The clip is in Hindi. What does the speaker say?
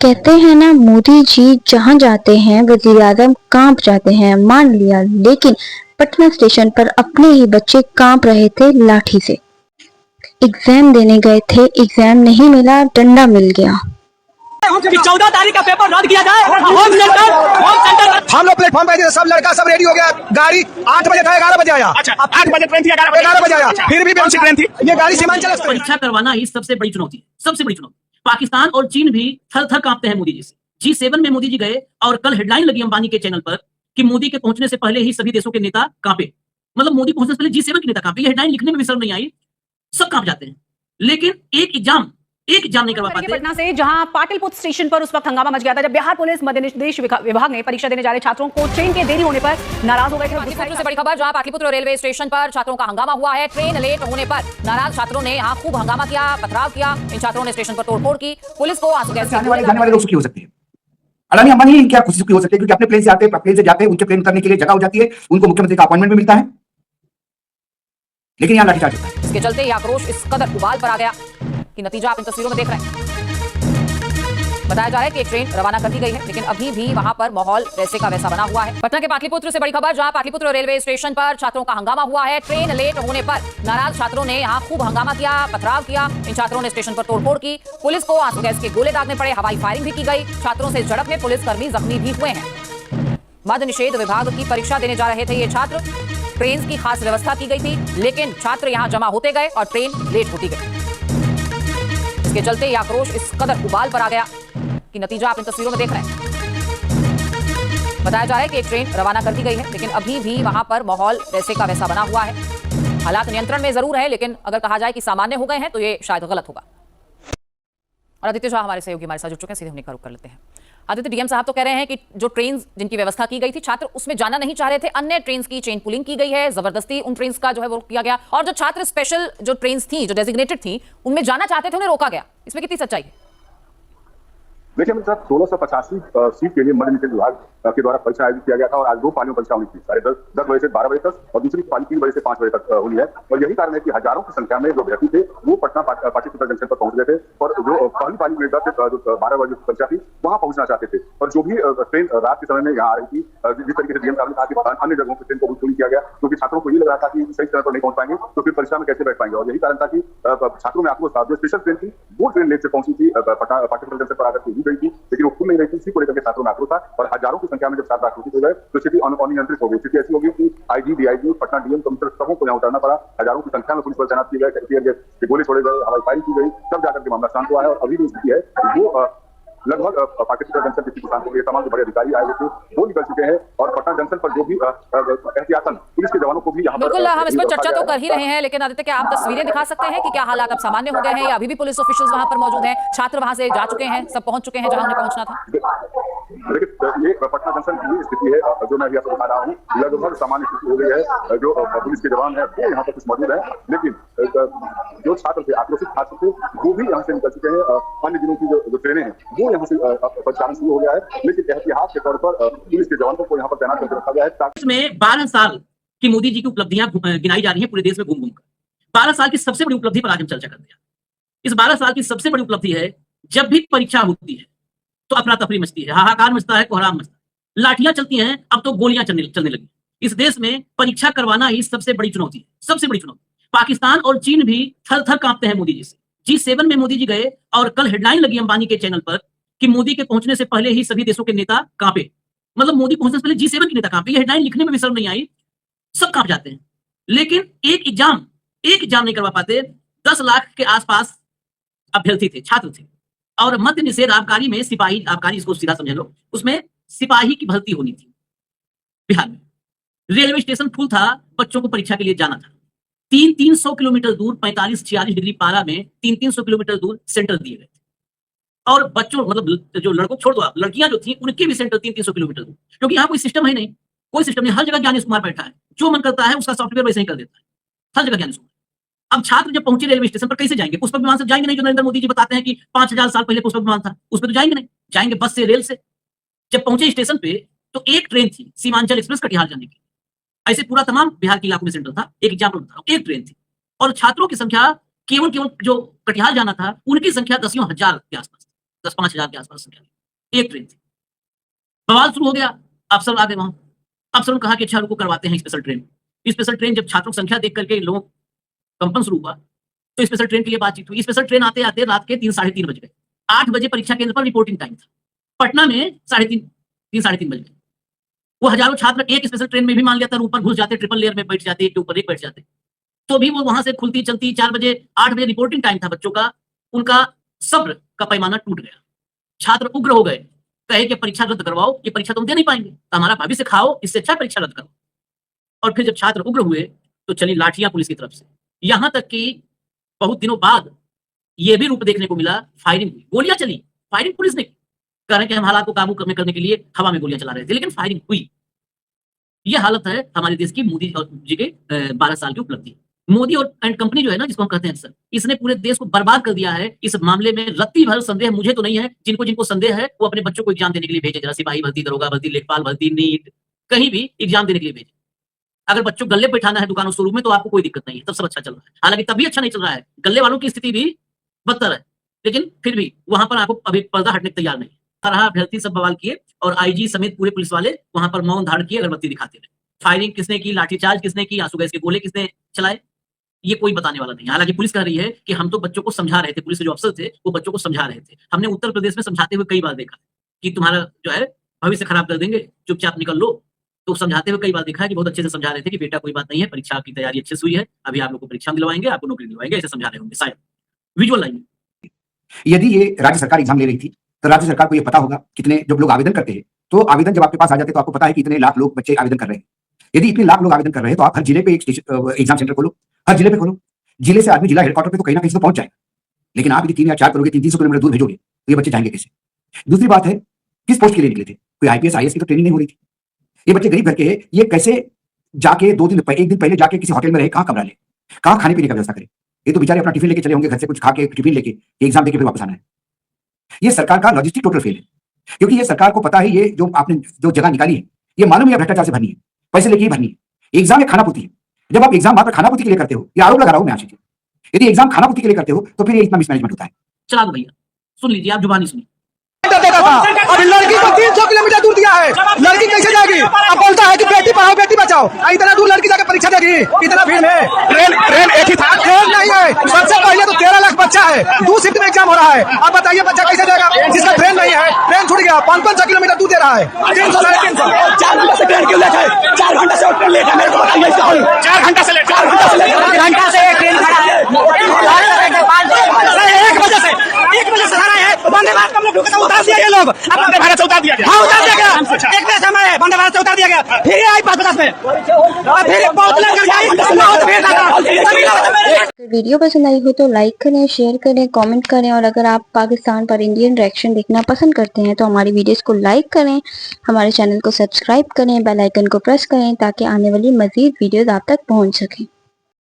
कहते हैं ना, मोदी जी जहां जाते हैं वजीर आजम कांप जाते हैं। मान लिया, लेकिन पटना स्टेशन पर अपने ही बच्चे कांप रहे थे लाठी से। एग्जाम देने गए थे, एग्जाम नहीं मिला, डंडा मिल गया। कि 14 तारीख का पेपर रद्द किया जाए। होम सेंटर हम लोग प्लेटफॉर्म पे थे, सब लड़का सब रेडी हो गया। गाड़ी 8 बजे था, 11 बजे आया। अच्छा, 8 बजे ट्रेन थी, 11 बजे आया। फिर भी कौन सी ट्रेन थी? ये गाड़ी सीमांचल एक्सप्रेस। परीक्षा करवाना ही सबसे बड़ी चुनौती है, सबसे बड़ी चुनौती। पाकिस्तान और चीन भी थर थर कांपते हैं मोदी जी से। G7 में मोदी जी गए और कल हेडलाइन लगी अंबानी के चैनल पर कि मोदी के पहुंचने से पहले ही सभी देशों के नेता कांपे। मतलब मोदी पहुंचने से पहले G7 के नेता कांपे। ये हेडलाइन लिखने में भी शर्म नहीं आई, सब कांप जाते हैं। लेकिन एक एग्जाम नहीं करवा पाते। पटना से जहां पाटलिपुत्र स्टेशन पर उस वक्त हंगामा मच गया था जब बिहार पुलिस मध्य निर्देश विभाग ने परीक्षा देने जा रहे छात्रों को ट्रेन के देरी होने पर नाराज हो गए थे। पाटलिपुत्र से बड़ी खबर, जहां पाटलिपुत्र रेलवे स्टेशन पर छात्रों का हंगामा हुआ है। ट्रेन लेट होने पर नाराज छात्रों ने यहां खूब हंगामा किया, पथराव किया। इन छात्रों ने स्टेशन पर तोड़फोड़ की, पुलिस को आंसू गैस जाने वाले लोग सुखी हो सकते हैं। अडानी अंबानी क्या खुशी सुखी हो सकते हैं? क्योंकि अपने प्लेन से जाते हैं, उनके प्लेन उतरने के लिए जगह हो जाती है, उनको मुख्यमंत्री का अपॉइंटमेंट भी मिलता है, लेकिन यहाँ लाठीचार्ज होता है। इसके चलते ये आक्रोश इस कदर उबाल पर आ गया कि नतीजा आप इन तस्वीरों में देख रहे हैं। बताया जा रहा है कि एक ट्रेन रवाना कर दी गई है, लेकिन अभी भी वहां पर माहौल वैसे का वैसा बना हुआ है। पटना के पाटलिपुत्र से बड़ी खबर, जहां पाटलिपुत्र रेलवे स्टेशन पर छात्रों का हंगामा हुआ है। ट्रेन लेट होने पर नाराज छात्रों ने यहां खूब हंगामा किया, पथराव किया। इन छात्रों ने स्टेशन पर तोड़फोड़ की, पुलिस को आंसू गैस के गोले दागने पड़े, हवाई फायरिंग भी की गई। छात्रों से झड़प में पुलिसकर्मी जख्मी भी हुए हैं। मद्य निषेध विभाग की परीक्षा देने जा रहे थे ये छात्र। ट्रेन की खास व्यवस्था की गई थी, लेकिन छात्र यहां जमा होते गए और ट्रेन लेट होती गई। इसके चलते ये आक्रोश इस कदर उबाल पर आ गया कि नतीजा आप इन तस्वीरों में देख रहे हैं। बताया जा रहा है कि एक ट्रेन रवाना कर दी गई है, लेकिन अभी भी वहां पर माहौल वैसे का वैसा बना हुआ है। हालात नियंत्रण में जरूर है, लेकिन अगर कहा जाए कि सामान्य हो गए हैं तो ये शायद गलत होगा। और आदित्य झा हमारे सहयोगी हमारे साथ जुड़ चुके हैं, सीधे उन्हीं का रुख कर लेते हैं। आदित्य, डीएम साहब तो कह रहे हैं कि जो ट्रेन जिनकी व्यवस्था की गई थी, छात्र उसमें जाना नहीं चाह रहे थे, अन्य ट्रेन की चेन पुलिंग की गई है, जबरदस्ती उन ट्रेन का जो है वो किया गया, और जो छात्र स्पेशल जो ट्रेन थी, जो डेजिग्नेटेड थी, उनमें जाना चाहते थे, उन्हें रोका गया। इसमें कितनी सच्चाई है? देखिए मेरे साथ 1685 सीट के लिए मध्य निषेध विभाग के द्वारा परीक्षा आयोजित किया गया था और आज 2 पालियों परीक्षा हुई थी, 10:30 बजे से 12 बजे तक और दूसरी पाली 3 बजे से 5 बजे तक हुई है। और यही कारण है कि हजारों की संख्या में जो अभ्यर्थी थे वो पटना पाटलिपुत्र जंक्शन पर पहुंच गए थे और जो पहली पाली में 10 से 12 बजे की परीक्षा थी वहां पहुंचना चाहते थे। और जो भी ट्रेन रात के समय में यहाँ आ रही थी, जिस तरीके से डीएम साहब ने कहा कि अन्य जगहों पर ट्रेन को बुक किया गया, क्योंकि छात्रों को ये लग रहा था कि सही समय पर नहीं पहुंच पाएंगे तो फिर परीक्षा में कैसे बैठ पाएंगे। और यही कारण था कि छात्रों में आक्रोश था। जो स्पेशल ट्रेन थी वो ट्रेन लेट से पहुंची थी, पाटलिपुत्र जंक्शन पर आकर के गई थी, लेकिन वो खुल नहीं रही थी। इसी को लेकर छात्रों में आक्रोश था और हजारों की संख्या में जब छात्र आक्रोशित हो गए तो स्थिति अनियंत्रित हो गई। स्थिति ऐसी होगी कि IG, DIG, Patna DM commissioner सबों को यहाँ उतरना पड़ा। हजारों की संख्या में पुलिस बल तैनात किए गए, टीयर गैस के गोले छोड़े गए, हवाई फायरिंग की गई, तब जाकर के मामला शांत हुआ है। और अभी भी स्थिति है वो लगभग पाटलिपुत्र जंक्शन के शांत हो गई। तमाम जो बड़े अधिकारी आए हुए थे वो निकल चुके हैं और पटना जंक्शन पर जो भी एहतियातन पुलिस के जवानों को भी यहाँ बिल्कुल हम इस पर चर्चा तो कर ही रहे हैं, लेकिन आदित्य क्या आप तस्वीरें दिखा सकते हैं कि क्या हालात अब सामान्य हो गए हैं या अभी भी पुलिस ऑफिशियल्स वहां पर मौजूद हैं, छात्र वहां से जा चुके हैं, सब पहुंच चुके हैं जहां उन्हें पहुंचना था? देखिए ये पटना जंक्शन की स्थिति है जो मैं अभी आपको बता रहा हूँ, लगभग सामान्य स्थिति हो गई है। जो पुलिस के जवान है वो यहाँ पर कुछ मौजूद है, लेकिन जो छात्र थे, आक्रोशित छात्र थे, वो भी यहाँ से निकल चुके हैं। अन्य जिलों की जो ट्रेनें हैं वो यहाँ से परिचालन शुरू हो गया है, लेकिन एहतियात के तौर पर पुलिस के जवानों को यहाँ पर तैनात करके रखा गया है। इसमें 12 साल की मोदी जी की उपलब्धियां गिनाई जा रही हैं पूरे देश में घूम घूम कर। 12 साल की सबसे बड़ी उपलब्धि पर आज हम चर्चा करते हैं। इस 12 साल की सबसे बड़ी उपलब्धि है, जब भी परीक्षा होती है तो अफरा तफरी मचती है, हाहाकार मचता है, कोहराम मचता है, लाठियां चलती हैं, अब तो गोलियां चलने लगी। इस देश में परीक्षा करवाना ही सबसे बड़ी चुनौती है, सबसे बड़ी चुनौती। पाकिस्तान और चीन भी थर थर कांपते हैं मोदी जी से। G7 में मोदी जी गए और कल हेडलाइन लगी अंबानी के चैनल पर कि मोदी के पहुंचने से पहले ही सभी देशों के नेता कांपे। मतलब मोदी पहुंचने से पहले G7 के नेता कांपे। ये हेडलाइन लिखने में भी शर्म नहीं आई, सब कांप जाते हैं। लेकिन एक एग्जाम नहीं करवा पाते। 10 लाख के आसपास अभ्यर्थी थे, छात्र थे, और मद्य निषेध आबकारी में सिपाही, आबकारी इसको सीधा समझ लो, उसमें सिपाही की भर्ती होनी थी बिहार में। रेलवे स्टेशन फुल था, बच्चों को परीक्षा के लिए जाना था। 300 किलोमीटर दूर, 45-46 डिग्री पारा में 300 किलोमीटर दूर सेंटर दिए गए थे। और बच्चों, मतलब जो लड़कों छोड़ दो आप, लड़कियां जो थी उनके भी सेंटर 300 किलोमीटर दूर, क्योंकि यहाँ कोई सिस्टम है नहीं, कोई सिस्टम नहीं। हर जगह ज्ञानेश कुमार बैठा है, जो मन करता है उसका सॉफ्टवेयर वैसे ही कर देता है, हर जगह ज्ञानेश कुमार। अब छात्र जब पहुंचे रेलवे स्टेशन पर कैसे जाएंगे? पुष्पक विमान से जाएंगे नहीं, जो नरेंद्र मोदी जी बताते हैं कि 5000 साल पहले पुष्पक विमान था, उसमें तो जाएंगे नहीं, जाएंगे बस से, रेल से। जब पहुंचे स्टेशन पे तो एक ट्रेन थी सीमांचल एक्सप्रेस कटिहार जाने की। ऐसे पूरा तमाम बिहार के इलाकों में सेंटर था, एक एग्जाम्पल बता रहा हूं, एक ट्रेन थी और छात्रों की संख्या केवल जो कटिहार जाना था उनकी संख्या 10,000 के आसपास। 10-5 हजार के आसपास संख्या थी, एक ट्रेन थी। बवाल शुरू हो गया, अफसर आ गए वहां, अफसरों ने कहा कि अच्छा रुको करवाते हैं स्पेशल ट्रेन। स्पेशल ट्रेन जब छात्रों की संख्या देख करके लोगों कंपन शुरू हुआ तो स्पेशल ट्रेन के लिए बातचीत हुई। स्पेशल ट्रेन आते आते रात के 3-3:30 बज गए। 8 बजे परीक्षा केंद्र पर रिपोर्टिंग टाइम था, पटना में 3:30 बज गए। वो हजारों छात्र एक स्पेशल ट्रेन में भी मान लिया था ऊपर घुस जाते, ट्रिपल लेयर में बैठ जाते, एक के ऊपर एक बैठ जाते, तो भी वो वहां से खुलती चलती 4 बजे 8 बजे रिपोर्टिंग टाइम था बच्चों का, उनका सब्र का पैमाना टूट गया। छात्र उग्र हो गए, कहे कि परीक्षा रद्द करवाओ, ये परीक्षा तुम दे नहीं पाएंगे, तो हमारा भविष्य खाओ, इससे अच्छा परीक्षा रद्द करो। और फिर जब छात्र उग्र हुए तो चली लाठियां पुलिस की तरफ से, यहां तक कि बहुत दिनों बाद यह भी रूप देखने को मिला, फायरिंग हुई, गोलियां चली, फायरिंग पुलिस ने की। कह रहे हैं कि हम हालात को काबू करने के लिए हवा में गोलियां चला रहे थे, लेकिन फायरिंग हुई। यह हालत है हमारे देश की मोदी जी के 12 साल की उपलब्धि। मोदी और एंड कंपनी जो है ना, जिसको हम कहते हैं सर, इसने पूरे देश को बर्बाद कर दिया है। इस मामले में रत्ती भर संदेह मुझे तो नहीं है, जिनको जिनको संदेह है वो अपने बच्चों को एग्जाम देने के लिए भेजे, जरा सिपाही भर्ती, दरोगा भर्ती, लेखपाल भर्ती, नीट, कहीं भी एग्जाम देने के लिए भेजे। अगर बच्चों गले बैठाना है दुकानों शुरू में तो आपको कोई दिक्कत नहीं है, तब सब अच्छा चल रहा है। हालांकि तब भी अच्छा नहीं चल रहा है, गले वालों की स्थिति भी बदतर है, लेकिन फिर भी वहां पर आपको अभी पर्दा हटने तैयार नहीं। तरह अभ्यर्थी सब बवाल किए और आईजी समेत पूरे पुलिस वाले वहां पर मौन धारण किए, अगरबत्ती दिखाते रहे। फायरिंग किसने की, लाठीचार्ज किसने की, आंसू गैस के गोले किसने चलाए, ये कोई बताने वाला नहीं। हालांकि पुलिस कह रही है कि हम तो बच्चों को समझा रहे थे, पुलिस के जो अफसर थे वो बच्चों को समझा रहे थे। हमने उत्तर प्रदेश में समझाते हुए कई बार देखा कि तुम्हारा जो है भविष्य खराब कर देंगे, चुपचाप निकल लो, तो समझाते हुए कई बार देखा है कि बहुत अच्छे से समझा रहे थे कि बेटा कोई बात नहीं है, परीक्षा की तैयारी अच्छे से हुई है, अभी आप लोग को परीक्षा दिलवाएंगे, आपको नौकरी दिलवाएंगे, ऐसे समझा रहे होंगे शायद। विजुअल लाइन यदि ये राज्य सरकार एग्जाम ले रही थी तो राज्य सरकार को ये पता होगा कितने जब लोग आवेदन करते हैं, तो आवेदन जब आपके पास आ जाते हैं तो आपको पता है कि इतने लाख लोग बच्चे आवेदन कर रहे हैं। यदि इतने लाख लोग आवेदन कर रहे हैं तो आप हर जिले पे एक एग्जाम सेंटर खोलो, हर जिले पे खोलो, जिले से आदमी जिला हेडक्वार्टर पे तो कहीं ना कहीं तो पहुंच जाएगा। लेकिन आप यदि 3 या 4 करोगे, 300 किलोमीटर दूर भेजोगे तो ये बच्चे जाएंगे कैसे? दूसरी बात है, किस पोस्ट के लिए निकले थे? कोई आईपीएस आईएएस की तो ट्रेनिंग नहीं हो रही थी। ये बच्चे गरीब घर के हैं, ये कैसे जाके एक दिन पहले जाके किसी होटल में रहे, कहाँ कमरा ले, कहाँ खाने पीने का व्यवस्था करे? ये तो बेचारे अपना टिफिन लेके चले होंगे घर से, कुछ खा के टिफिन लेके एग्जाम देके फिर वापस आना है। ये सरकार का लॉजिस्टिक टोटल फेल है, क्योंकि ये सरकार को पता है ये जो आपने जो जगह निकाली है ये मालूम है भ्रष्टाचार से भरनी है, पैसे लेके ही भरनी है। एग्जाम एक खानापूर्ति है, जब आप एग्जाम मात्र खानापूर्ति के लिए करते हो, ये आरोप लगा रहा हूं मैं आशीष, यदि एग्जाम खानापूर्ति के लिए करते हो तो फिर ये इतना मिसमैनेजमेंट होता है। चला दो भैया, सुन लीजिए, आप जुबानी सुनिए। देता था और लड़की को 300 किलोमीटर दूर दिया है, लड़की कैसे जाएगी? अब बोलता है कि बेटी पढ़ाओ बेटी बचाओ, इतना दूर लड़की जाकर परीक्षा देगी, इतना भीड़ में। ट्रेन एक ही था, ट्रेन नहीं है। सबसे पहले तो 13 लाख बच्चा है, 2 शिफ्ट में एग्जाम हो रहा है। अब बताइए बच्चा कैसे जाएगा जिसका ट्रेन नहीं है? ट्रेन छूट गया, 500 किलोमीटर दूर दे रहा है, 300 साढ़े 300। 4 घंटा से ट्रेन क्यों लेट है? 4 घंटा से ट्रेन लेट है, मेरे को बताइए। 4 घंटा से लेट, 4 घंटा से ट्रेन खड़ा है, 1 बजे से खड़ा है। वंदे भारत हम लोग उतार दिया, ये लोग वंदे भारत से उतार दिया गया। हाँ, उतार दिया गया, एक देश हमारे वंदे भारत से उतार दिया गया। फिर ये आई 5-50 में, फिर बहुत लग गया। वीडियो पसंद आई हो तो लाइक करें, शेयर करें, कमेंट करें, और अगर आप पाकिस्तान पर इंडियन रिएक्शन देखना पसंद करते हैं तो हमारी वीडियोस को लाइक करें, हमारे चैनल को सब्सक्राइब करें, बेल आइकन को प्रेस करें ताकि आने वाली मजीद वीडियोस आप तक पहुंच सकें।